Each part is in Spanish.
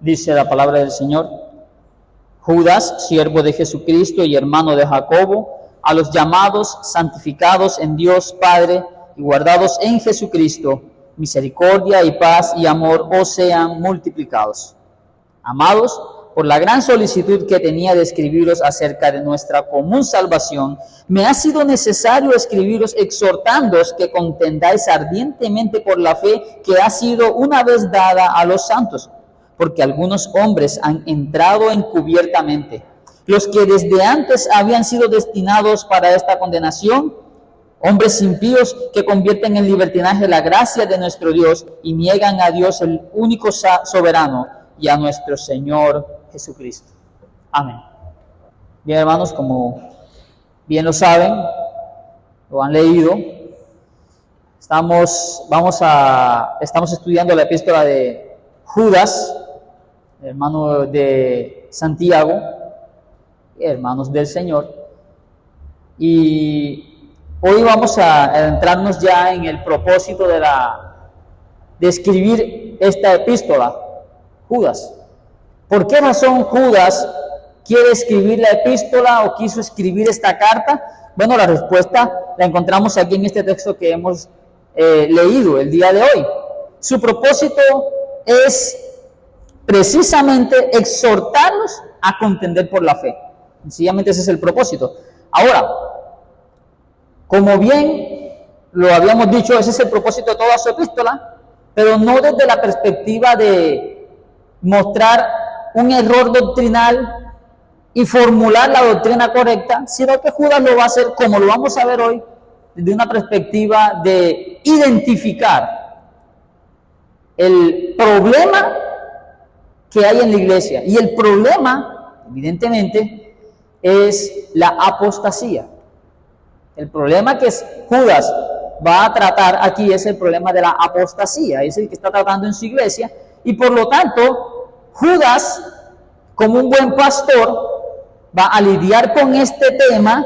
Dice la palabra del Señor: Judas, siervo de Jesucristo y hermano de Jacobo, a los llamados, santificados en Dios Padre y guardados en Jesucristo, misericordia y paz y amor os sean multiplicados. Amados, por la gran solicitud que tenía de escribiros acerca de nuestra común salvación, me ha sido necesario escribiros exhortándoos que contendáis ardientemente por la fe que ha sido una vez dada a los santos, porque algunos hombres han entrado encubiertamente, los que desde antes habían sido destinados para esta condenación, hombres impíos que convierten en libertinaje la gracia de nuestro Dios y niegan a Dios el único soberano y a nuestro Señor Jesucristo. Amén. Bien, hermanos, como bien lo saben, lo han leído, estamos estudiando la epístola de Judas, hermano de Santiago, hermanos del Señor, y hoy vamos a adentrarnos ya en el propósito de escribir esta epístola, Judas. ¿Por qué razón Judas quiere escribir la epístola o quiso escribir esta carta? Bueno, la respuesta la encontramos aquí en este texto que hemos leído el día de hoy. Su propósito es precisamente exhortarnos a contender por la fe. Sencillamente ese es el propósito. Ahora, como bien lo habíamos dicho, ese es el propósito de toda su epístola, pero no desde la perspectiva de mostrar un error doctrinal y formular la doctrina correcta, sino que Judas lo va a hacer, como lo vamos a ver hoy, desde una perspectiva de identificar el problema que hay en la iglesia. Y el problema, evidentemente, es la apostasía. El problema que Judas va a tratar aquí es el problema de la apostasía, es el que está tratando en su iglesia, y por lo tanto, Judas, como un buen pastor, va a lidiar con este tema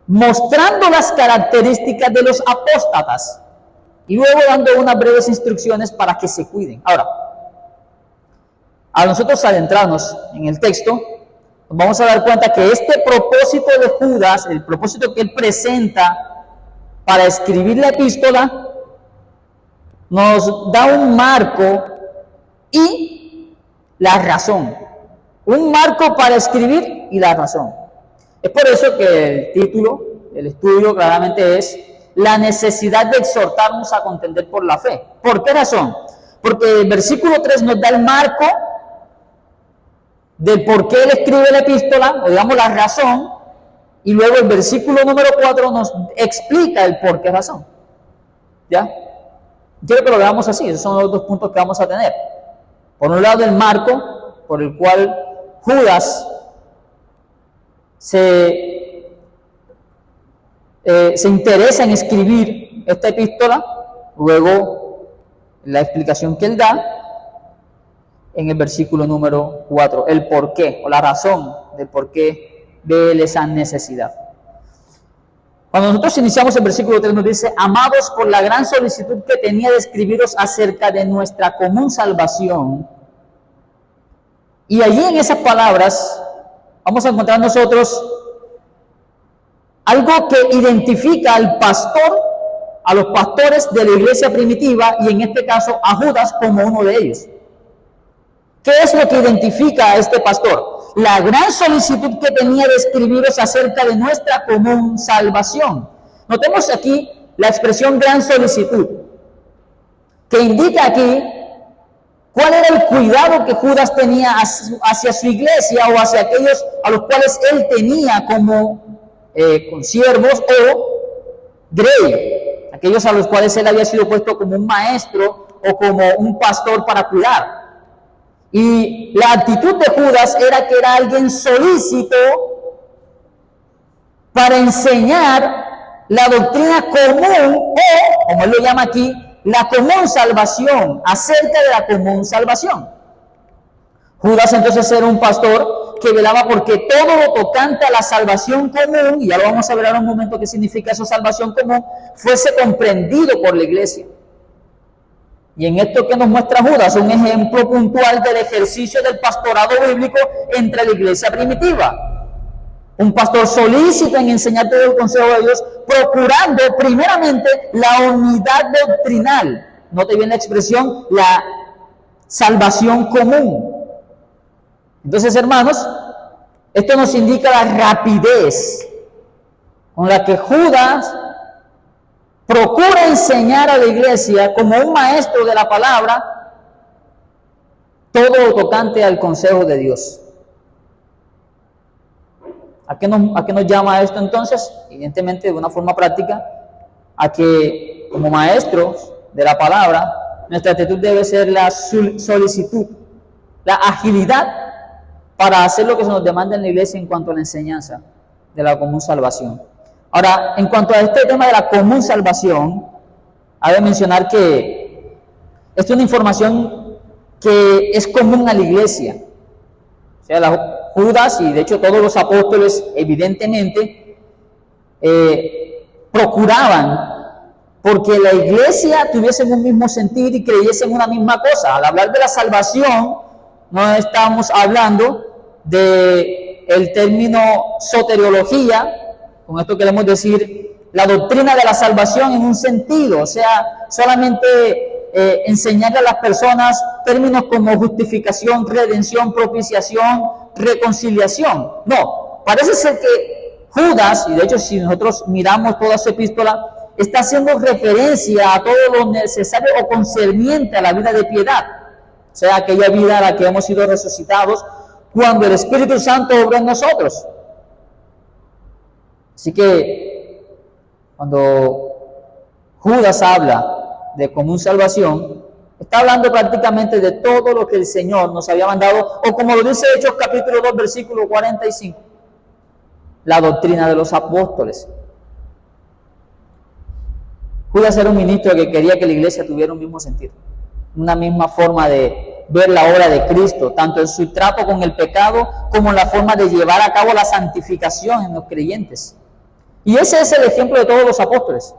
mostrando las características de los apóstatas y luego dando unas breves instrucciones para que se cuiden. Ahora, a nosotros adentrarnos en el texto, nos vamos a dar cuenta que este propósito de Judas, el propósito que él presenta para escribir la epístola, nos da un marco y la razón. Un marco para escribir y la razón. Es por eso que el título del estudio claramente es la necesidad de exhortarnos a contender por la fe. ¿Por qué razón? Porque el versículo 3 nos da el marco del por qué él escribe la epístola, o digamos la razón, y luego el versículo número 4 nos explica el por qué razón. ¿Ya? Quiero que lo veamos así, esos son los dos puntos que vamos a tener. Por un lado, el marco por el cual Judas se interesa en escribir esta epístola, luego la explicación que él da en el versículo número 4, el por qué, o la razón del por qué de él esa necesidad. Cuando nosotros iniciamos el versículo 3 nos dice: amados, por la gran solicitud que tenía de escribiros acerca de nuestra común salvación. Y allí en esas palabras vamos a encontrar nosotros algo que identifica al pastor, a los pastores de la iglesia primitiva, y en este caso a Judas como uno de ellos. ¿Qué es lo que identifica a este pastor? La gran solicitud que tenía de escribiros acerca de nuestra común salvación. Notemos aquí la expresión gran solicitud, que indica aquí cuál era el cuidado que Judas tenía hacia su iglesia o hacia aquellos a los cuales él tenía como consiervos o grey, aquellos a los cuales él había sido puesto como un maestro o como un pastor para cuidar. Y la actitud de Judas era que era alguien solícito para enseñar la doctrina común o, como él lo llama aquí, la común salvación, acerca de la común salvación. Judas entonces era un pastor que velaba porque todo lo tocante a la salvación común, y ya lo vamos a ver ahora un momento qué significa eso, salvación común, fuese comprendido por la iglesia. Y en esto que nos muestra Judas, un ejemplo puntual del ejercicio del pastorado bíblico entre la iglesia primitiva. Un pastor solícito en enseñar todo el consejo de Dios, procurando primeramente la unidad doctrinal. Note bien la expresión, la salvación común. Entonces, hermanos, esto nos indica la rapidez con la que Judas procura enseñar a la iglesia como un maestro de la palabra todo lo tocante al consejo de Dios. ¿A qué nos llama esto entonces? Evidentemente, de una forma práctica, a que como maestros de la palabra, nuestra actitud debe ser la solicitud, la agilidad para hacer lo que se nos demanda en la iglesia en cuanto a la enseñanza de la común salvación. Ahora, en cuanto a este tema de la común salvación, hay que mencionar que esto es una información que es común a la iglesia. O sea, Judas y de hecho todos los apóstoles evidentemente procuraban porque la iglesia tuviese un mismo sentir y creyese en una misma cosa. Al hablar de la salvación, no estamos hablando del término soteriología. Con esto queremos decir la doctrina de la salvación en un sentido, o sea, solamente enseñarle a las personas términos como justificación, redención, propiciación, reconciliación. No, parece ser que Judas, y de hecho si nosotros miramos toda su epístola, está haciendo referencia a todo lo necesario o concerniente a la vida de piedad, o sea, aquella vida a la que hemos sido resucitados cuando el Espíritu Santo obra en nosotros. Así que cuando Judas habla de común salvación, está hablando prácticamente de todo lo que el Señor nos había mandado, o como lo dice Hechos capítulo 2, versículo 45, la doctrina de los apóstoles. Judas era un ministro que quería que la iglesia tuviera un mismo sentido, una misma forma de ver la obra de Cristo, tanto en su trato con el pecado como en la forma de llevar a cabo la santificación en los creyentes. Y ese es el ejemplo de todos los apóstoles.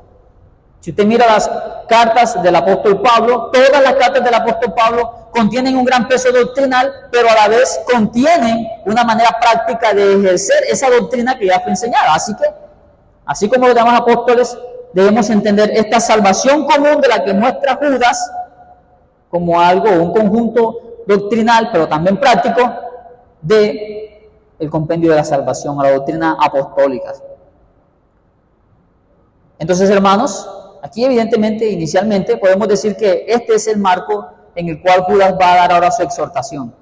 Si usted mira las cartas del apóstol Pablo, todas las cartas del apóstol Pablo contienen un gran peso doctrinal, pero a la vez contienen una manera práctica de ejercer esa doctrina que ya fue enseñada. Así que, así como los demás apóstoles, debemos entender esta salvación común de la que muestra Judas como algo, un conjunto doctrinal, pero también práctico, de el compendio de la salvación, a la doctrina apostólica. Entonces, hermanos, aquí evidentemente, inicialmente, podemos decir que este es el marco en el cual Judas va a dar ahora su exhortación.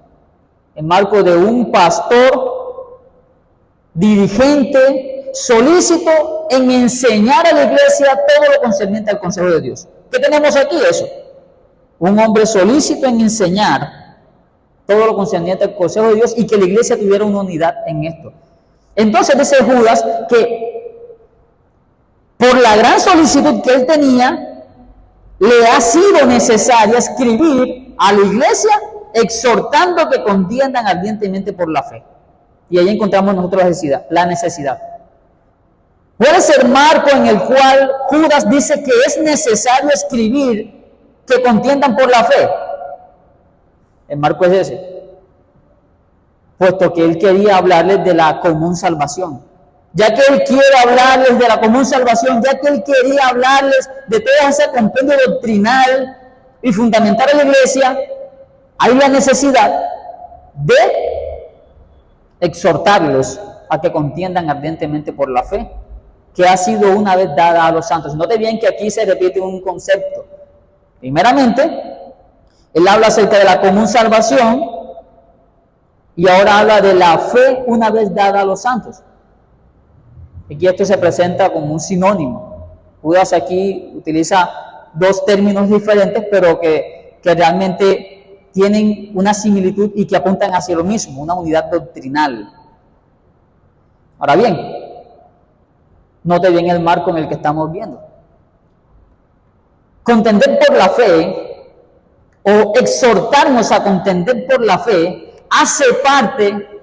El marco de un pastor, dirigente, solícito en enseñar a la iglesia todo lo concerniente al consejo de Dios. ¿Qué tenemos aquí? Eso. Un hombre solícito en enseñar todo lo concerniente al consejo de Dios y que la iglesia tuviera una unidad en esto. Entonces dice Judas que por la gran solicitud que él tenía, le ha sido necesario escribir a la iglesia exhortando que contiendan ardientemente por la fe. Y ahí encontramos nosotros la necesidad. ¿Cuál es el marco en el cual Judas dice que es necesario escribir que contiendan por la fe? El marco es ese. Puesto que él quería hablarles de la común salvación. Ya que él quiere hablarles de la común salvación, ya que él quería hablarles de todo ese compendio doctrinal y fundamental a la iglesia, hay la necesidad de exhortarlos a que contiendan ardientemente por la fe, que ha sido una vez dada a los santos. Note bien que aquí se repite un concepto. Primeramente, él habla acerca de la común salvación y ahora habla de la fe una vez dada a los santos. Aquí esto se presenta como un sinónimo. Judas aquí utiliza dos términos diferentes, pero que realmente tienen una similitud y que apuntan hacia lo mismo, una unidad doctrinal. Ahora bien, note bien el marco en el que estamos viendo. Contender por la fe, o exhortarnos a contender por la fe, hace parte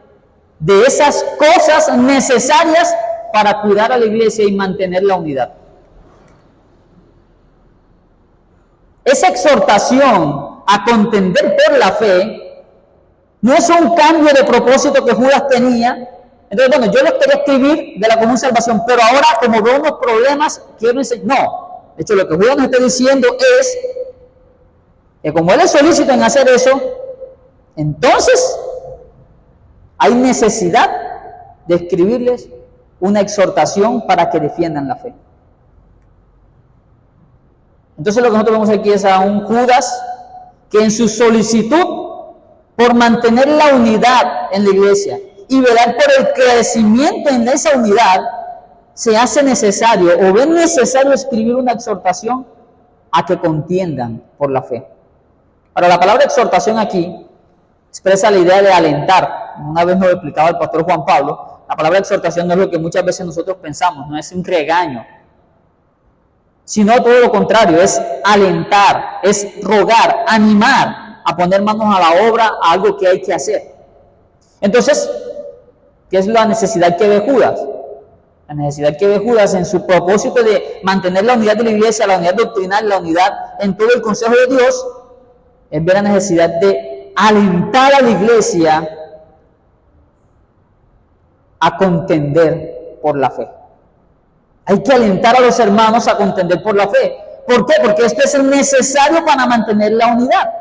de esas cosas necesarias para cuidar a la iglesia y mantener la unidad. esa exhortación a contender por la fe no es un cambio de propósito que Judas tenía. Entonces, bueno, yo les quería escribir de la común salvación, pero ahora como veo unos problemas, quiero enseñar. No, de hecho lo que Judas nos está diciendo es que como él es solícito en hacer eso, entonces hay necesidad de escribirles una exhortación para que defiendan la fe. Entonces lo que nosotros vemos aquí es a un Judas que en su solicitud por mantener la unidad en la iglesia y velar por el crecimiento en esa unidad, se hace necesario o ven necesario escribir una exhortación a que contiendan por la fe. Ahora, la palabra exhortación aquí expresa la idea de alentar. Una vez nos lo explicaba el pastor Juan Pablo, la palabra exhortación no es lo que muchas veces nosotros pensamos, no es un regaño, sino todo lo contrario, es alentar, es rogar, animar a poner manos a la obra, a algo que hay que hacer. Entonces, ¿qué es la necesidad que ve Judas? La necesidad que ve Judas en su propósito de mantener la unidad de la iglesia, la unidad doctrinal, la unidad en todo el consejo de Dios, es ver la necesidad de alentar a la iglesia a contender por la fe. Hay que alentar a los hermanos a contender por la fe. ¿Por qué? Porque esto es necesario para mantener la unidad,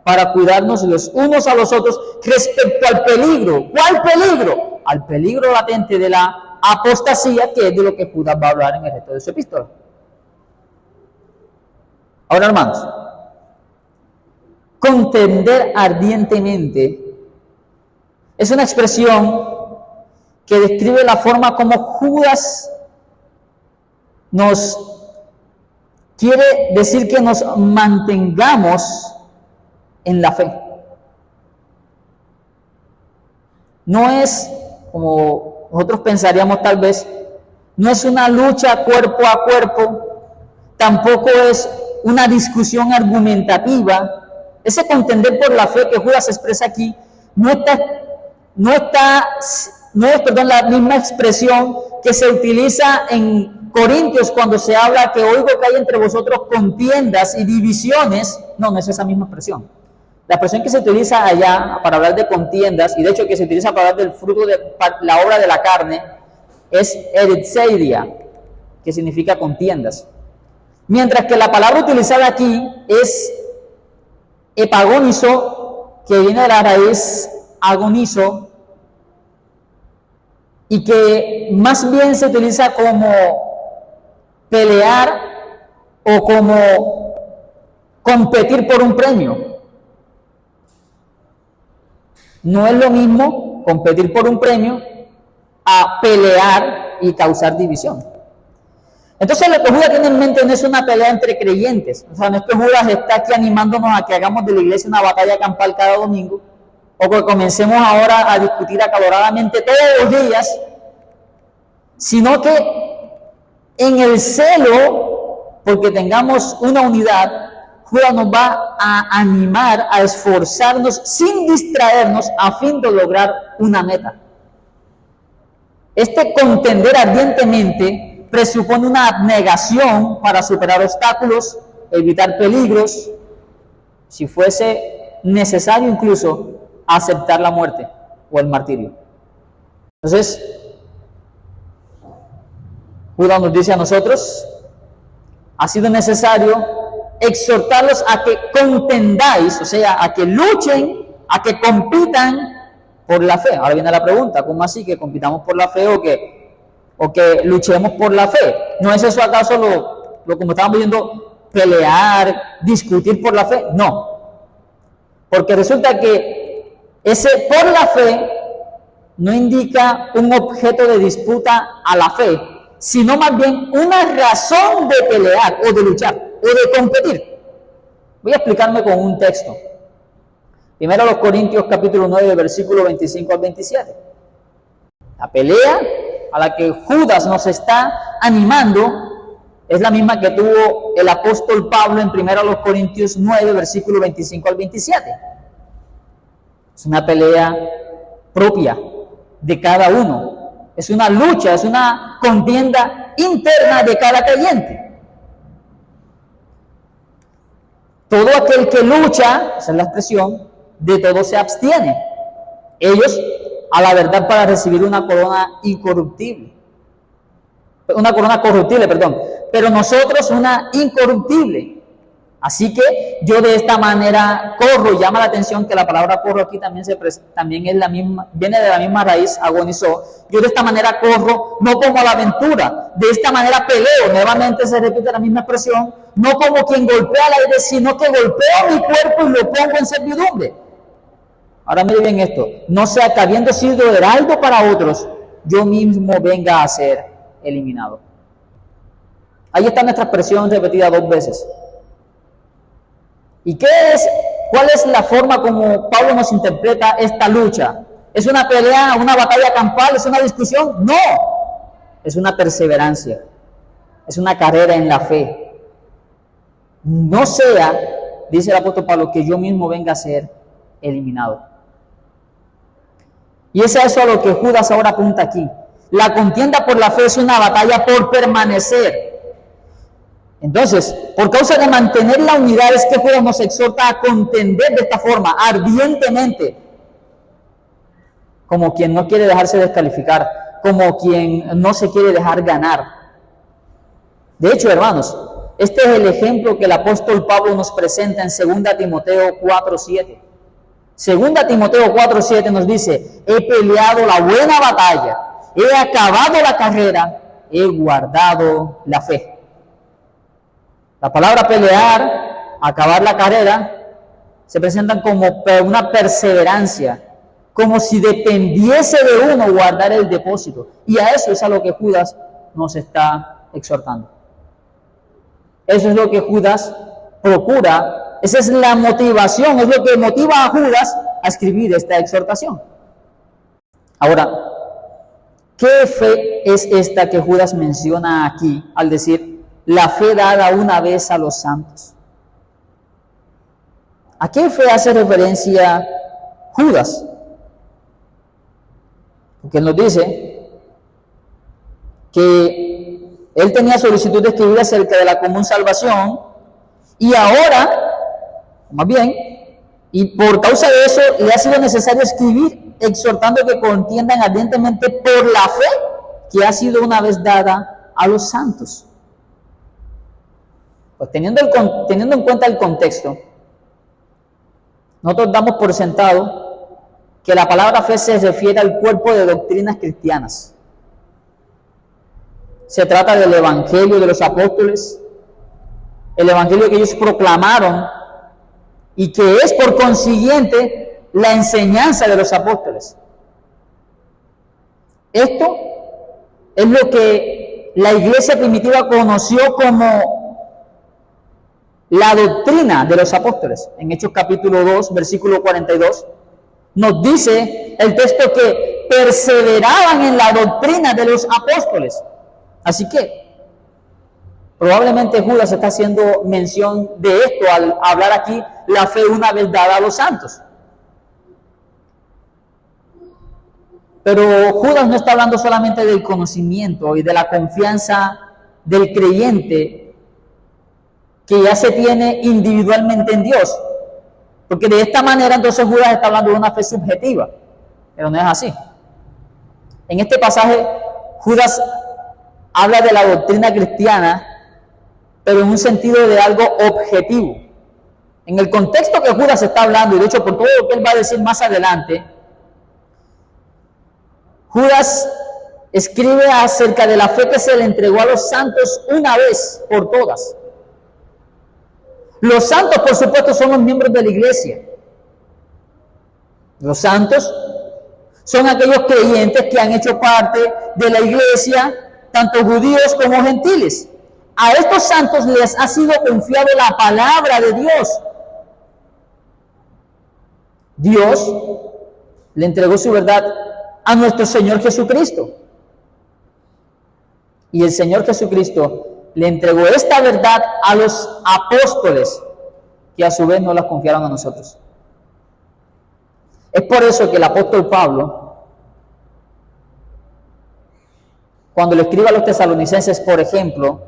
para cuidarnos los unos a los otros respecto al peligro. ¿Cuál peligro? Al peligro latente de la apostasía, que es de lo que Judas va a hablar en el resto de su epístola. Ahora, hermanos, contender ardientemente es una expresión que describe la forma como Judas nos quiere decir que nos mantengamos en la fe. No es, como nosotros pensaríamos tal vez, no es una lucha cuerpo a cuerpo, tampoco es una discusión argumentativa. Ese contender por la fe que Judas expresa aquí no es la misma expresión que se utiliza en Corintios cuando se habla que oigo que hay entre vosotros contiendas y divisiones. No es esa misma expresión. La expresión que se utiliza allá para hablar de contiendas, y de hecho que se utiliza para hablar del fruto de la obra de la carne, es eritzeidia, que significa contiendas. Mientras que la palabra utilizada aquí es epagonizo, que viene de la raíz agonizo, y que más bien se utiliza como pelear o como competir por un premio. No es lo mismo competir por un premio a pelear y causar división. Entonces lo que Judas tiene en mente no es una pelea entre creyentes. O sea, no es que Judas está aquí animándonos a que hagamos de la iglesia una batalla campal cada domingo, o que comencemos ahora a discutir acaloradamente todos los días, sino que en el celo, porque tengamos una unidad, Judas nos va a animar a esforzarnos sin distraernos a fin de lograr una meta. Este contender ardientemente presupone una abnegación para superar obstáculos, evitar peligros, si fuese necesario incluso aceptar la muerte o el martirio. Entonces, Judas nos dice a nosotros, ha sido necesario exhortarlos a que contendáis, o sea, a que luchen, a que compitan por la fe. Ahora viene la pregunta, ¿cómo así que compitamos por la fe o que luchemos por la fe? ¿No es eso acaso lo como estábamos viendo, pelear, discutir por la fe? No, porque resulta que ese por la fe no indica un objeto de disputa a la fe, sino más bien una razón de pelear o de luchar o de competir. Voy a explicarme con un texto. Primero los Corintios capítulo 9, versículo 25 al 27. La pelea a la que Judas nos está animando es la misma que tuvo el apóstol Pablo en primero los Corintios 9, versículo 25 al 27. Es una pelea propia de cada uno. Es una lucha, es una contienda interna de cada creyente. Todo aquel que lucha, esa es la expresión, de todo se abstiene. Ellos a la verdad para recibir una corona incorruptible. Una corona corruptible, perdón. Pero nosotros una incorruptible. Así que yo de esta manera corro. Llama la atención que la palabra corro aquí también es la misma, viene de la misma raíz, agonizó. Yo de esta manera corro, no como a la aventura. De esta manera peleo. Nuevamente se repite la misma expresión. No como quien golpea al aire, sino que golpeo mi cuerpo y lo pongo en servidumbre. Ahora mire bien esto. No sea que habiendo sido heraldo para otros, yo mismo venga a ser eliminado. Ahí está nuestra expresión repetida 2 veces. ¿Y cuál es la forma como Pablo nos interpreta esta lucha? ¿Es una pelea, una batalla campal, es una discusión? No, es una perseverancia, es una carrera en la fe. No sea, dice el apóstol Pablo, que yo mismo venga a ser eliminado. Y es eso a lo que Judas ahora apunta aquí. La contienda por la fe es una batalla por permanecer. Entonces, por causa de mantener la unidad es que Judas nos exhorta a contender de esta forma, ardientemente, como quien no quiere dejarse descalificar, como quien no se quiere dejar ganar. De hecho, hermanos, este es el ejemplo que el apóstol Pablo nos presenta en 2 Timoteo 4:7. 2 Timoteo 4:7 nos dice: he peleado la buena batalla, he acabado la carrera, he guardado la fe. La palabra pelear, acabar la carrera, se presentan como una perseverancia, como si dependiese de uno guardar el depósito. Y a eso es a lo que Judas nos está exhortando. Eso es lo que Judas procura, esa es la motivación, es lo que motiva a Judas a escribir esta exhortación. Ahora, ¿qué fe es esta que Judas menciona aquí al decir la fe dada una vez a los santos? ¿A qué fe hace referencia Judas? Porque él nos dice que él tenía solicitud de escribir acerca de la común salvación y ahora, más bien, y por causa de eso le ha sido necesario escribir exhortando que contiendan ardientemente por la fe que ha sido una vez dada a los santos. Pues teniendo en cuenta el contexto, nosotros damos por sentado que la palabra fe se refiere al cuerpo de doctrinas cristianas. Se trata del evangelio de los apóstoles, el evangelio que ellos proclamaron y que es por consiguiente la enseñanza de los apóstoles. Esto es lo que la iglesia primitiva conoció como la doctrina de los apóstoles. En Hechos capítulo 2, versículo 42, nos dice el texto que perseveraban en la doctrina de los apóstoles. Así que probablemente Judas está haciendo mención de esto al hablar aquí la fe una vez dada a los santos. Pero Judas no está hablando solamente del conocimiento y de la confianza del creyente que ya se tiene individualmente en Dios, porque de esta manera entonces Judas está hablando de una fe subjetiva, pero no es así. En este pasaje Judas habla de la doctrina cristiana, pero en un sentido de algo objetivo. En el contexto que Judas está hablando, y de hecho por todo lo que él va a decir más adelante, Judas escribe acerca de la fe que se le entregó a los santos una vez por todas. Los santos, por supuesto, son los miembros de la iglesia. Los santos son aquellos creyentes que han hecho parte de la iglesia, tanto judíos como gentiles. A estos santos les ha sido confiado la palabra de Dios. Dios le entregó su verdad a nuestro Señor Jesucristo. Y el Señor Jesucristo le entregó esta verdad a los apóstoles, que a su vez nos la confiaron a nosotros. Es por eso que el apóstol Pablo, cuando le escribe a los tesalonicenses, por ejemplo,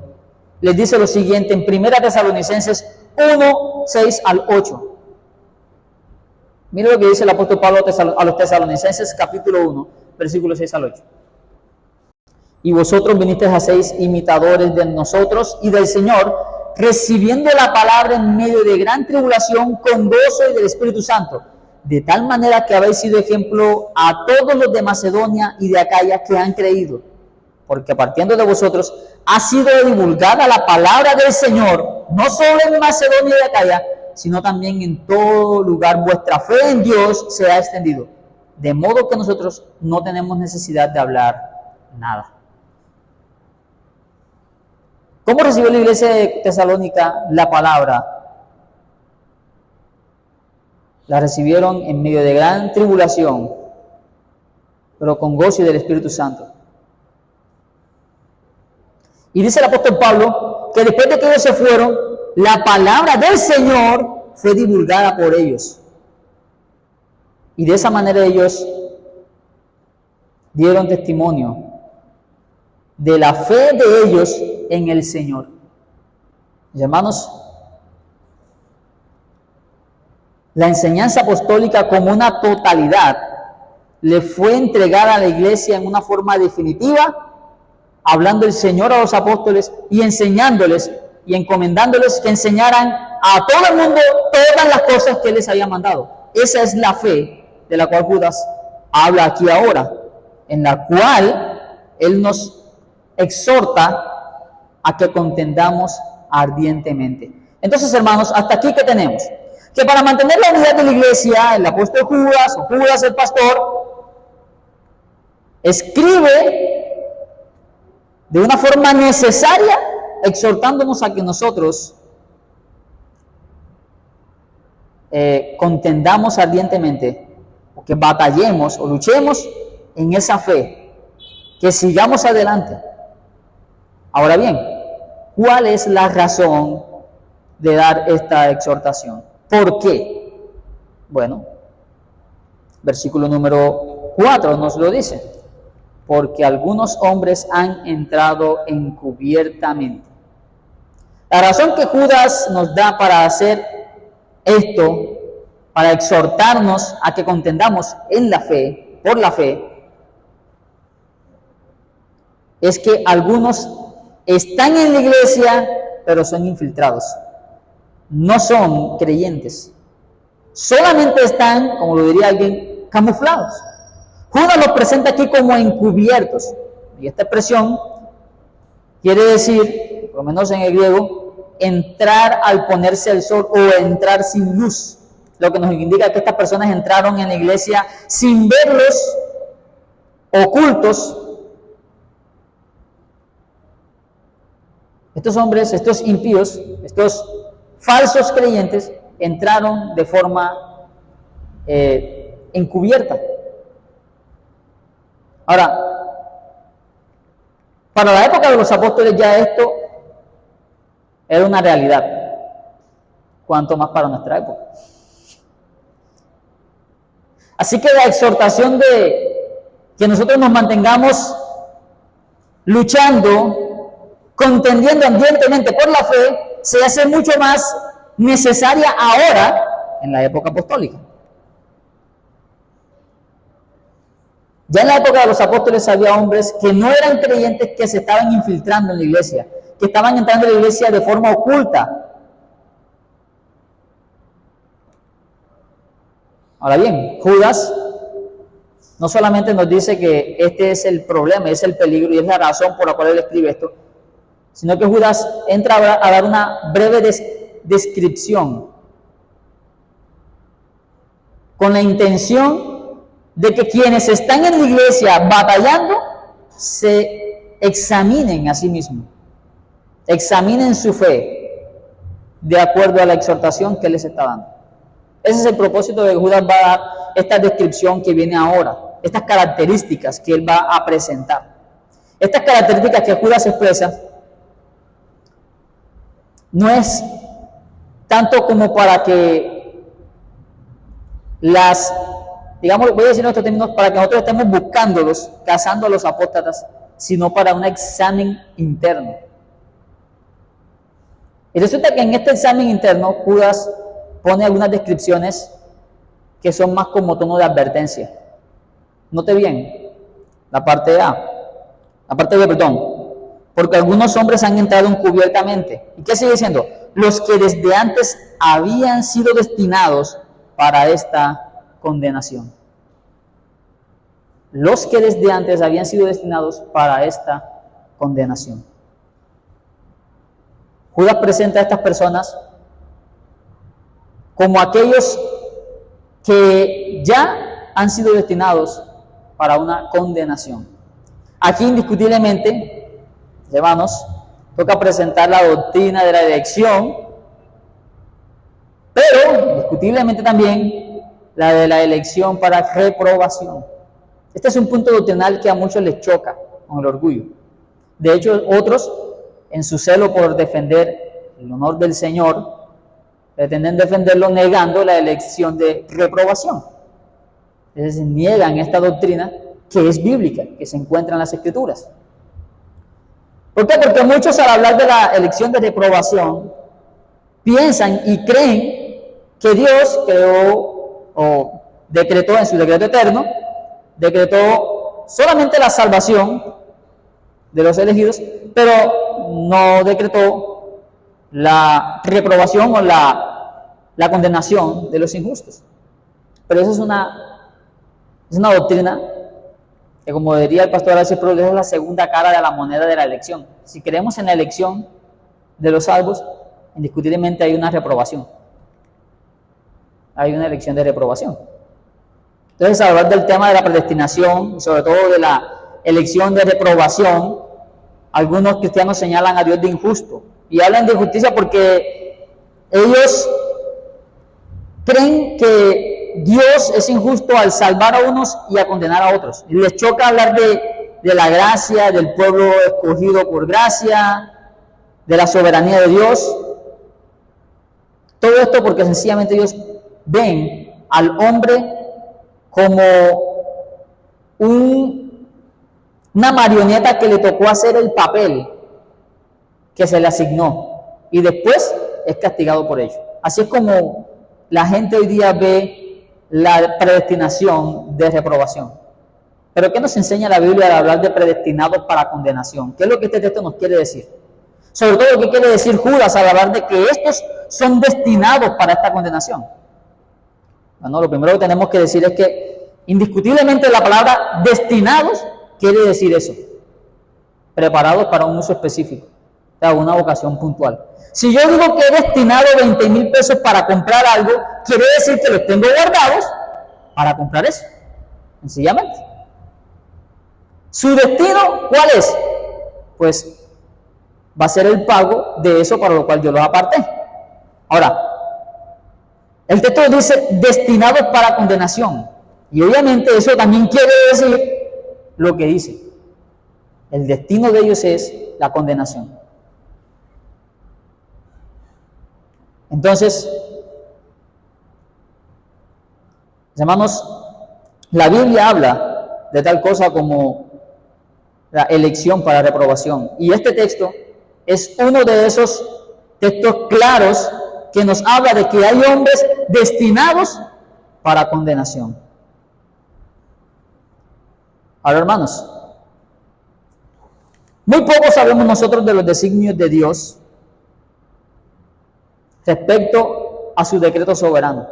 les dice lo siguiente en 1 Tesalonicenses 1, 6 al 8. Mira lo que dice el apóstol Pablo a los tesalonicenses, capítulo 1, versículos 6 al 8. Y vosotros vinisteis a ser imitadores de nosotros y del Señor, recibiendo la palabra en medio de gran tribulación con gozo y del Espíritu Santo, de tal manera que habéis sido ejemplo a todos los de Macedonia y de Acaya que han creído, porque partiendo de vosotros ha sido divulgada la palabra del Señor, no solo en Macedonia y de Acaya, sino también en todo lugar. Vuestra fe en Dios se ha extendido, de modo que nosotros no tenemos necesidad de hablar nada. ¿Cómo recibió la iglesia de Tesalónica la palabra? La recibieron en medio de gran tribulación, pero con gozo y del Espíritu Santo. Y dice el apóstol Pablo que después de que ellos se fueron, la palabra del Señor fue divulgada por ellos. Y de esa manera ellos dieron testimonio de la fe de ellos en el Señor. Mis hermanos, la enseñanza apostólica como una totalidad le fue entregada a la iglesia en una forma definitiva, hablando el Señor a los apóstoles y enseñándoles y encomendándoles que enseñaran a todo el mundo todas las cosas que Él les había mandado. Esa es la fe de la cual Judas habla aquí ahora, en la cual Él nos exhorta a que contendamos ardientemente. Entonces, hermanos, hasta aquí que tenemos que para mantener la unidad de la iglesia, el apóstol Judas, o Judas el pastor, escribe de una forma necesaria, exhortándonos a que nosotros contendamos ardientemente, o que batallemos o luchemos en esa fe, que sigamos adelante. Ahora bien, ¿cuál es la razón de dar esta exhortación? ¿Por qué? Bueno, versículo número 4 nos lo dice. Porque algunos hombres han entrado encubiertamente. La razón que Judas nos da para hacer esto, para exhortarnos a que contendamos en la fe, por la fe, es que algunos están en la iglesia, pero son infiltrados. No son creyentes. Solamente están, como lo diría alguien, camuflados. Judas los presenta aquí como encubiertos. Y esta expresión quiere decir, por lo menos en el griego, entrar al ponerse el sol o entrar sin luz. Lo que nos indica que estas personas entraron en la iglesia sin verlos, ocultos. Estos hombres, estos impíos, estos falsos creyentes, entraron de forma encubierta. Ahora, para la época de los apóstoles ya esto era una realidad. ¿Cuánto más para nuestra época? Así que la exhortación de que nosotros nos mantengamos luchando, contendiendo ardientemente por la fe, se hace mucho más necesaria ahora en la época apostólica. Ya en la época de los apóstoles había hombres que no eran creyentes, que se estaban infiltrando en la iglesia, que estaban entrando en la iglesia de forma oculta. Ahora bien, Judas no solamente nos dice que este es el problema, es el peligro y es la razón por la cual él escribe esto, sino que Judas entra a dar una breve descripción con la intención de que quienes están en la iglesia batallando se examinen a sí mismos, examinen su fe de acuerdo a la exhortación que les está dando. Ese es el propósito de que Judas va a dar esta descripción que viene ahora, estas características que él va a presentar. Estas características que Judas expresa no es tanto como para que las, digamos, voy a decir en estos términos, para que nosotros estemos buscándolos, cazando a los apóstatas, sino para un examen interno. Y resulta que en este examen interno, Judas pone algunas descripciones que son más como tono de advertencia. Note bien, la parte B, perdón. Porque algunos hombres han entrado encubiertamente. ¿Y qué sigue diciendo? Los que desde antes habían sido destinados para esta condenación. Los que desde antes habían sido destinados para esta condenación. Judas presenta a estas personas como aquellos que ya han sido destinados para una condenación. Aquí indiscutiblemente, hermanos, toca presentar la doctrina de la elección, pero indiscutiblemente también la de la elección para reprobación. Este es un punto doctrinal que a muchos les choca con el orgullo. De hecho, otros, en su celo por defender el honor del Señor, pretenden defenderlo negando la elección de reprobación. Es decir, niegan esta doctrina que es bíblica, que se encuentra en las Escrituras. ¿Por qué? Porque muchos, al hablar de la elección de reprobación, piensan y creen que Dios creó o decretó en su decreto eterno, decretó solamente la salvación de los elegidos, pero no decretó la reprobación o la condenación de los injustos. Pero eso es una doctrina que, como diría el pastor Alexis Proles, es la segunda cara de la moneda de la elección. Si creemos en la elección de los salvos, indiscutiblemente hay una reprobación. Hay una elección de reprobación. Entonces, al hablar del tema de la predestinación y sobre todo de la elección de reprobación, algunos cristianos señalan a Dios de injusto y hablan de injusticia porque ellos creen que Dios es injusto al salvar a unos y a condenar a otros. Y les choca hablar de la gracia, del pueblo escogido por gracia, de la soberanía de Dios. Todo esto porque sencillamente ellos ven al hombre como una marioneta que le tocó hacer el papel que se le asignó y después es castigado por ello. Así es como la gente hoy día ve la predestinación de reprobación. Pero ¿qué nos enseña la Biblia al hablar de predestinados para condenación? ¿Qué es lo que este texto nos quiere decir? Sobre todo, ¿qué quiere decir Judas al hablar de que estos son destinados para esta condenación? Bueno, lo primero que tenemos que decir es que indiscutiblemente la palabra destinados quiere decir eso, preparados para un uso específico, o sea, una ocasión puntual. Si yo digo que he destinado 20,000 pesos para comprar algo, quiere decir que los tengo guardados para comprar eso, sencillamente. ¿Su destino cuál es? Pues va a ser el pago de eso para lo cual yo los aparté. Ahora, el texto dice destinados para condenación, y obviamente eso también quiere decir lo que dice. El destino de ellos es la condenación. Entonces, hermanos, la Biblia habla de tal cosa como la elección para reprobación. Y este texto es uno de esos textos claros que nos habla de que hay hombres destinados para condenación. Ahora, hermanos, muy poco sabemos nosotros de los designios de Dios respecto a su decreto soberano.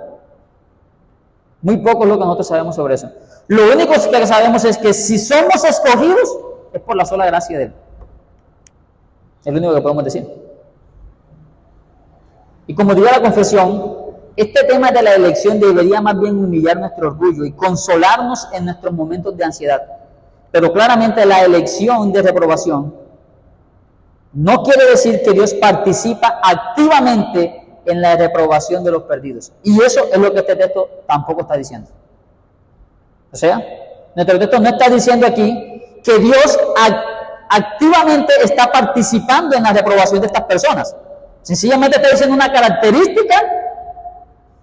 Muy poco es lo que nosotros sabemos sobre eso. Lo único que sabemos es que si somos escogidos es por la sola gracia de Él. Es lo único que podemos decir. Y como digo la confesión, este tema de la elección debería más bien humillar nuestro orgullo y consolarnos en nuestros momentos de ansiedad. Pero claramente la elección de reprobación no quiere decir que Dios participa activamente en la reprobación de los perdidos. Y eso es lo que este texto tampoco está diciendo. O sea, nuestro texto no está diciendo aquí que Dios activamente está participando en la reprobación de estas personas. Sencillamente está diciendo una característica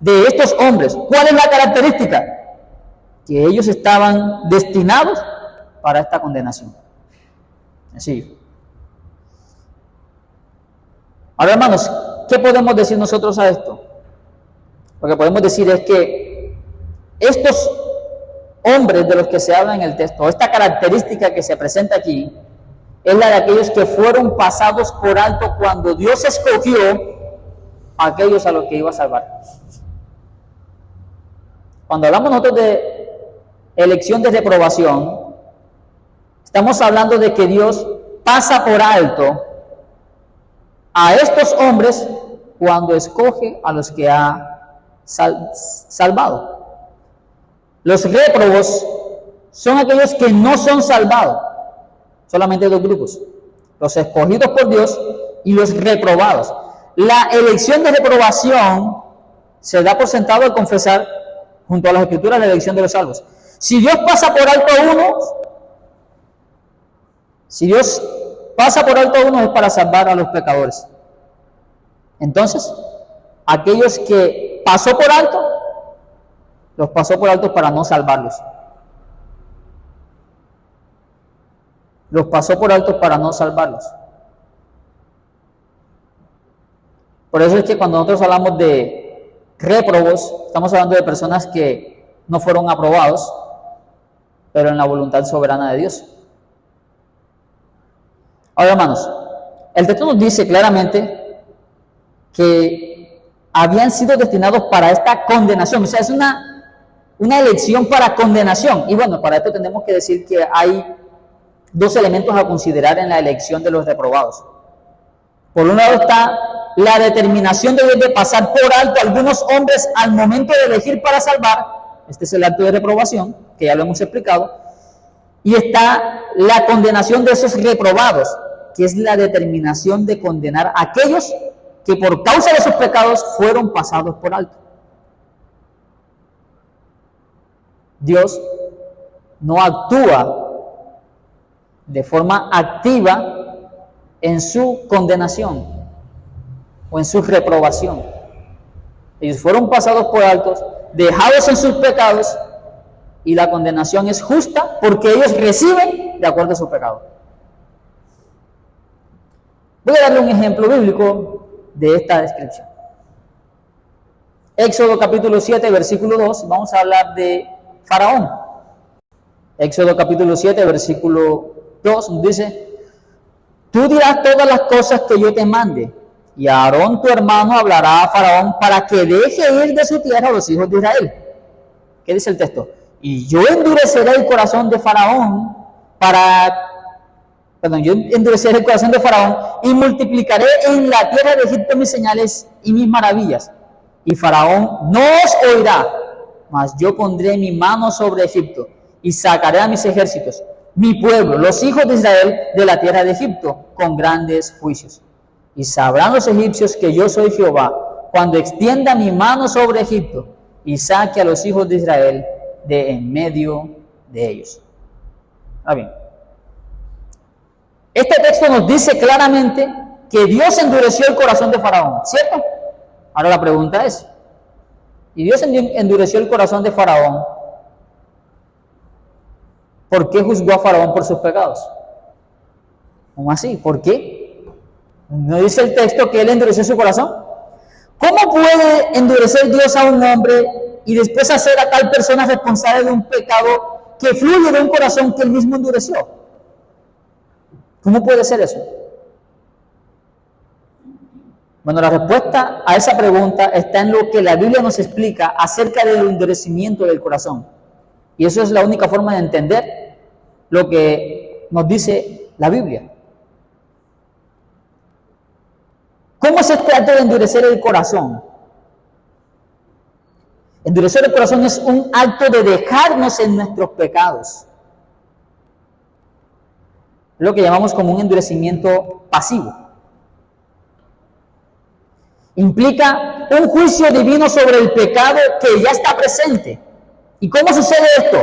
de estos hombres. ¿Cuál es la característica? Que ellos estaban destinados para esta condenación. Sencillo. Ahora, hermanos, ¿qué podemos decir nosotros a esto? Lo que podemos decir es que estos hombres de los que se habla en el texto, esta característica que se presenta aquí, es la de aquellos que fueron pasados por alto cuando Dios escogió a aquellos a los que iba a salvar. Cuando hablamos nosotros de elección de reprobación, estamos hablando de que Dios pasa por alto a estos hombres cuando escoge a los que ha salvado. Los réprobos son aquellos que no son salvados. Solamente dos grupos: los escogidos por Dios y los reprobados. La elección de reprobación se da por sentado al confesar junto a las escrituras la elección de los salvos. Si Dios pasa por alto a uno, es para salvar a los pecadores. Entonces, aquellos que pasó por alto, los pasó por alto para no salvarlos. Los pasó por alto para no salvarlos. Por eso es que cuando nosotros hablamos de réprobos, estamos hablando de personas que no fueron aprobados, pero en la voluntad soberana de Dios. Ahora, hermanos, el texto nos dice claramente que habían sido destinados para esta condenación. O sea, es una elección para condenación. Y bueno, para esto tenemos que decir que hay dos elementos a considerar en la elección de los reprobados. Por un lado está la determinación de Dios de pasar por alto a algunos hombres al momento de elegir para salvar. Este es el acto de reprobación, que ya lo hemos explicado. Y está la condenación de esos reprobados, que es la determinación de condenar a aquellos que por causa de sus pecados fueron pasados por alto. Dios no actúa de forma activa en su condenación o en su reprobación. Ellos fueron pasados por altos, dejados en sus pecados, y la condenación es justa porque ellos reciben de acuerdo a su pecado. Voy a darle un ejemplo bíblico de esta descripción. Éxodo capítulo 7, versículo 2, vamos a hablar de Faraón. Éxodo capítulo 7, versículo 2 dice: tú dirás todas las cosas que yo te mande, y Aarón tu hermano hablará a Faraón para que deje ir de su tierra a los hijos de Israel. ¿Qué dice el texto? Y yo endureceré el corazón de Faraón y multiplicaré en la tierra de Egipto mis señales y mis maravillas. Y Faraón no os oirá, mas yo pondré mi mano sobre Egipto y sacaré a mis ejércitos, mi pueblo, los hijos de Israel, de la tierra de Egipto, con grandes juicios. Y sabrán los egipcios que yo soy Jehová, cuando extienda mi mano sobre Egipto y saque a los hijos de Israel de en medio de ellos. Bien. Este texto nos dice claramente que Dios endureció el corazón de Faraón, ¿cierto? Ahora la pregunta es, ¿y Dios endureció el corazón de Faraón? ¿Por qué juzgó a Faraón por sus pecados? ¿Cómo así? ¿Por qué? ¿No dice el texto que él endureció su corazón? ¿Cómo puede endurecer Dios a un hombre y después hacer a tal persona responsable de un pecado que fluye de un corazón que él mismo endureció? ¿Cómo puede ser eso? Bueno, la respuesta a esa pregunta está en lo que la Biblia nos explica acerca del endurecimiento del corazón. Y eso es la única forma de entender lo que nos dice la Biblia. ¿Cómo es este acto de endurecer el corazón? Endurecer el corazón es un acto de dejarnos en nuestros pecados. Lo que llamamos como un endurecimiento pasivo. Implica un juicio divino sobre el pecado que ya está presente. ¿Y cómo sucede esto?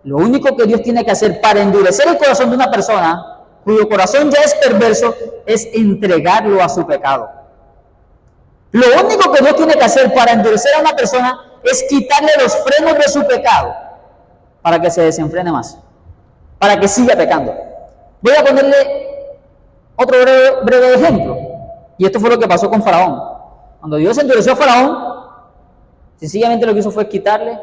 Lo único que Dios tiene que hacer para endurecer el corazón de una persona cuyo corazón ya es perverso es entregarlo a su pecado. Lo único que Dios tiene que hacer para endurecer a una persona es quitarle los frenos de su pecado para que se desenfrene más, para que siga pecando. Voy a ponerle otro breve ejemplo. Y esto fue lo que pasó con Faraón. Cuando Dios endureció a Faraón, sencillamente lo que hizo fue quitarle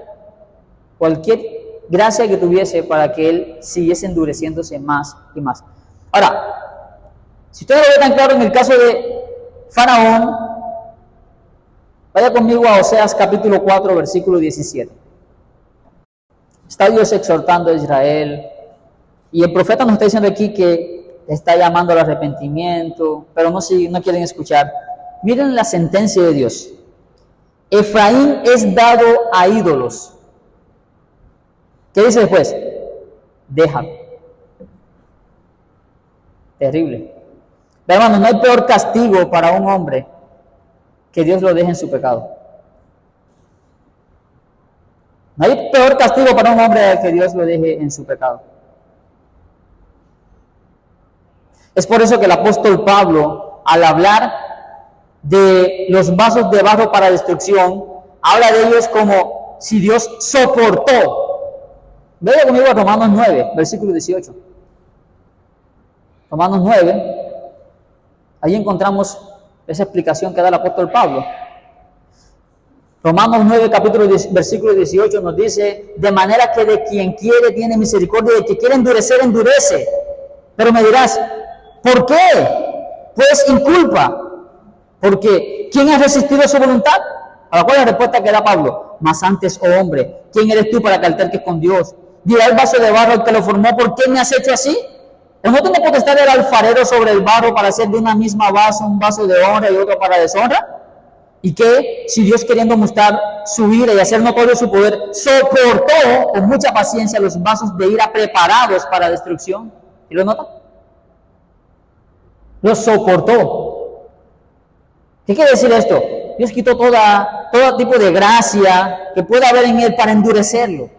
cualquier gracia que tuviese para que él siguiese endureciéndose más y más. Ahora, si ustedes lo ven tan claro en el caso de Faraón, vaya conmigo a Oseas capítulo 4, versículo 17. Está Dios exhortando a Israel, y el profeta nos está diciendo aquí que está llamando al arrepentimiento, pero no quieren escuchar. Miren la sentencia de Dios. Efraín es dado a ídolos. ¿Qué dice después? Déjalo. Terrible. Pero hermano, no hay peor castigo para un hombre que Dios lo deje en su pecado. No hay peor castigo para un hombre que Dios lo deje en su pecado. Es por eso que el apóstol Pablo, al hablar de los vasos de barro para destrucción, habla de ellos como si Dios soportó. Vaya conmigo a Romanos 9, versículo 18. Romanos 9, ahí encontramos esa explicación que da el apóstol Pablo. Romanos 9, capítulo 10, versículo 18 nos dice: de manera que de quien quiere tiene misericordia, de quien quiere endurecer, endurece. Pero me dirás, ¿por qué? Pues inculpa. Porque ¿quién ha resistido su voluntad? ¿A la cual la respuesta que da Pablo? Mas antes, oh hombre, ¿quién eres tú para que alterques con Dios? Dirá el vaso de barro al que lo formó: ¿por qué me has hecho así? ¿O no tiene potestad el alfarero sobre el barro para hacer de una misma vaso un vaso de honra y otro para deshonra? Y que si Dios, queriendo mostrar su ira y hacer notorio su poder, soportó con mucha paciencia los vasos de ira preparados para destrucción. ¿Y lo nota? Los soportó. ¿Qué quiere decir esto? Dios quitó todo tipo de gracia que pueda haber en él para endurecerlo.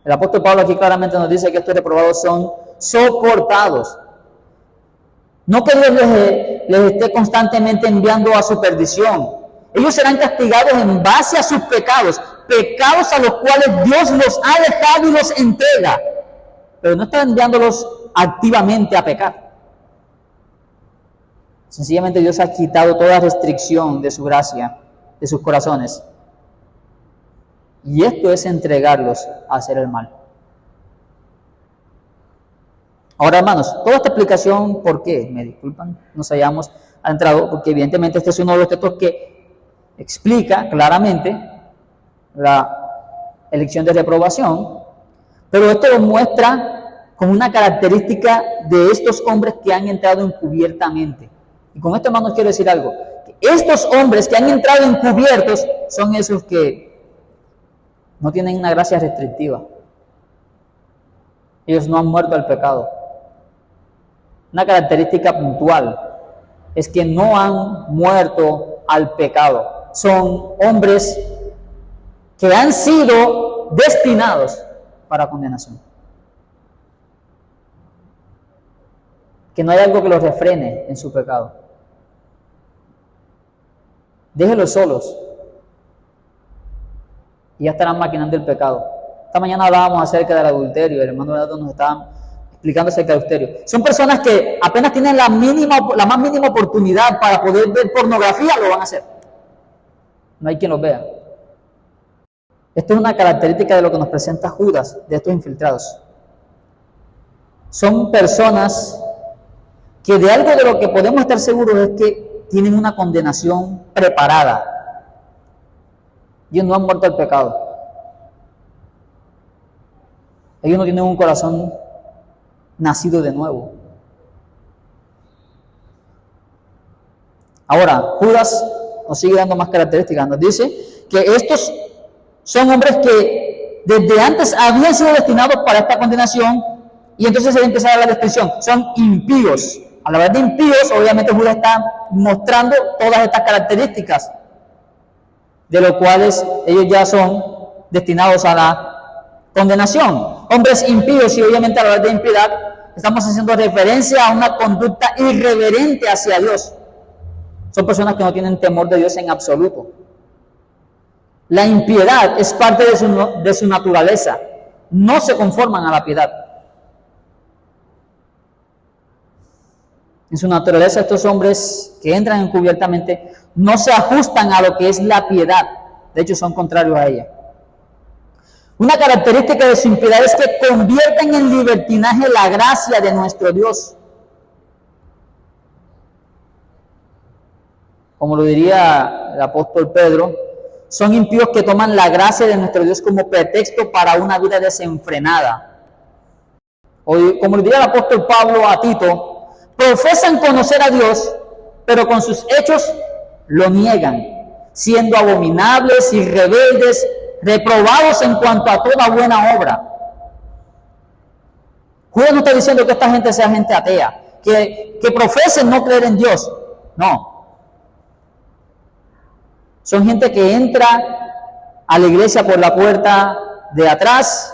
El apóstol Pablo aquí claramente nos dice que estos reprobados son soportados. No que Dios les esté constantemente enviando a su perdición. Ellos serán castigados en base a sus pecados, pecados a los cuales Dios los ha dejado y los entrega. Pero no está enviándolos activamente a pecar. Sencillamente Dios ha quitado toda restricción de su gracia, de sus corazones. Y esto es entregarlos a hacer el mal. Ahora, hermanos, toda esta explicación, ¿por qué? Me disculpan, nos hayamos adentrado, porque evidentemente este es uno de los textos que explica claramente la elección de reprobación, pero esto lo muestra como una característica de estos hombres que han entrado encubiertamente. Y con esto, hermanos, quiero decir algo. Estos hombres que han entrado encubiertos son esos que no tienen una gracia restrictiva. Ellos no han muerto al pecado. Una característica puntual es que no han muerto al pecado. Son hombres que han sido destinados para condenación. Que no hay algo que los refrene en su pecado. Déjenlos solos y ya estarán maquinando el pecado. Esta mañana hablábamos acerca del adulterio, el hermano Renato nos estaba explicando acerca del adulterio. Son personas que apenas tienen la más mínima oportunidad para poder ver pornografía, lo van a hacer. No hay quien los vea. Esto es una característica de lo que nos presenta Judas, de estos infiltrados. Son personas que de algo de lo que podemos estar seguros es que tienen una condenación preparada. Ellos no han muerto al pecado. Ellos no tienen un corazón nacido de nuevo. Ahora, Judas nos sigue dando más características. Nos dice que estos son hombres que desde antes habían sido destinados para esta condenación, y entonces se va a empezar a dar la descripción. Son impíos. Al hablar de impíos, obviamente Judas está mostrando todas estas características, de los cuales ellos ya son destinados a la condenación. Hombres impíos, y obviamente al hablar de impiedad, estamos haciendo referencia a una conducta irreverente hacia Dios. Son personas que no tienen temor de Dios en absoluto. La impiedad es parte de su naturaleza. No se conforman a la piedad. En su naturaleza, estos hombres que entran encubiertamente no se ajustan a lo que es la piedad. De hecho, son contrarios a ella. Una característica de su impiedad es que convierten en libertinaje la gracia de nuestro Dios. Como lo diría el apóstol Pedro, son impíos que toman la gracia de nuestro Dios como pretexto para una vida desenfrenada. O como lo diría el apóstol Pablo a Tito, profesan conocer a Dios, pero con sus hechos lo niegan, siendo abominables y rebeldes, reprobados en cuanto a toda buena obra. Judas no está diciendo que esta gente sea gente atea, que profesen no creer en Dios. No. Son gente que entra a la iglesia por la puerta de atrás,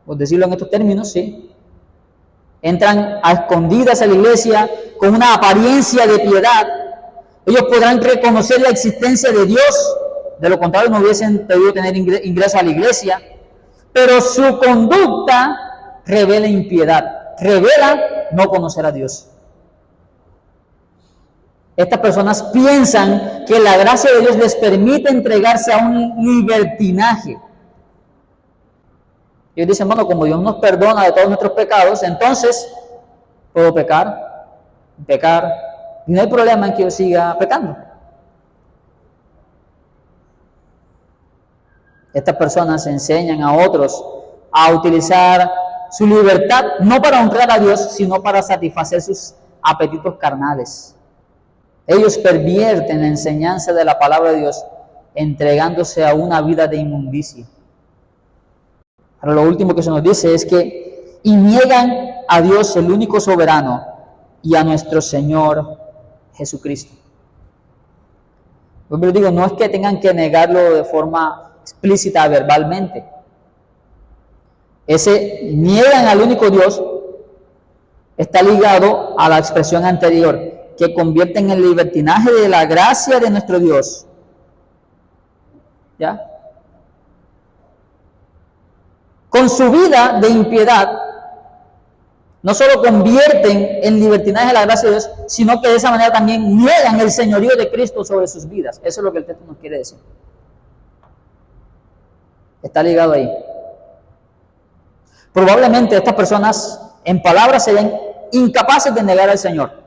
por decirlo en estos términos, sí. Entran a escondidas a la iglesia con una apariencia de piedad. Ellos podrán reconocer la existencia de Dios, de lo contrario no hubiesen podido tener ingreso a la iglesia, pero su conducta revela impiedad, revela no conocer a Dios. Estas personas piensan que la gracia de Dios les permite entregarse a un libertinaje. Ellos dicen, bueno, como Dios nos perdona de todos nuestros pecados, entonces puedo pecar, y no hay problema en que yo siga pecando. Estas personas enseñan a otros a utilizar su libertad no para honrar a Dios, sino para satisfacer sus apetitos carnales. Ellos pervierten la enseñanza de la palabra de Dios, entregándose a una vida de inmundicia. Ahora lo último que se nos dice es que y niegan a Dios, el único soberano, y a nuestro Señor Jesucristo. Yo les digo, no es que tengan que negarlo de forma explícita verbalmente. Ese niegan al único Dios está ligado a la expresión anterior, que convierten en el libertinaje de la gracia de nuestro Dios. ¿Ya? Con su vida de impiedad, no solo convierten en libertinaje de la gracia de Dios, sino que de esa manera también niegan el señorío de Cristo sobre sus vidas. Eso es lo que el texto nos quiere decir. Está ligado ahí. Probablemente estas personas en palabras serían incapaces de negar al Señor.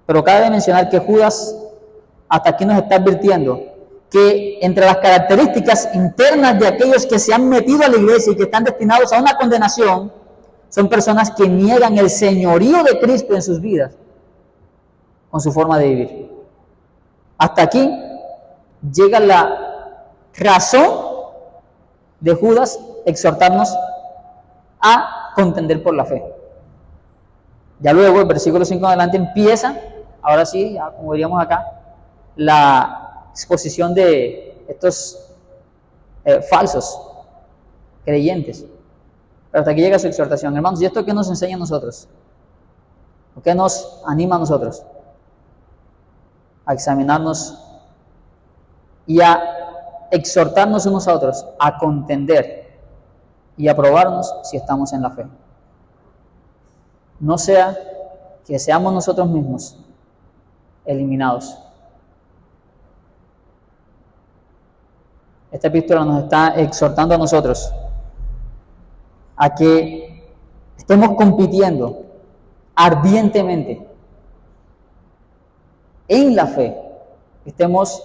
Pero cabe mencionar que Judas hasta aquí nos está advirtiendo que entre las características internas de aquellos que se han metido a la iglesia y que están destinados a una condenación, son personas que niegan el señorío de Cristo en sus vidas con su forma de vivir. Hasta aquí llega la razón de Judas exhortarnos a contender por la fe. Ya luego el versículo 5 en adelante empieza, ahora sí, ya como diríamos acá, la exposición de estos falsos creyentes. Pero hasta aquí llega su exhortación. Hermanos, ¿y esto qué nos enseña a nosotros? ¿O qué nos anima a nosotros? A examinarnos y a exhortarnos unos a otros, a contender y a probarnos si estamos en la fe. No sea que seamos nosotros mismos eliminados. Esta epístola nos está exhortando a nosotros a que estemos compitiendo ardientemente en la fe, que estemos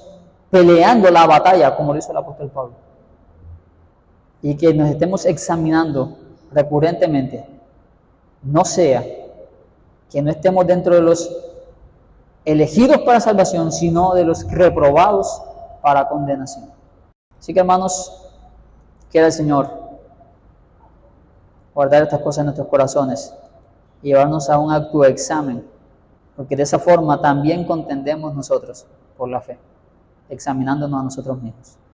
peleando la batalla, como lo hizo el apóstol Pablo, y que nos estemos examinando recurrentemente, no sea que no estemos dentro de los elegidos para salvación, sino de los reprobados para condenación. Así que, hermanos, quiera el Señor guardar estas cosas en nuestros corazones y llevarnos a un autoexamen, porque de esa forma también contendemos nosotros por la fe, examinándonos a nosotros mismos.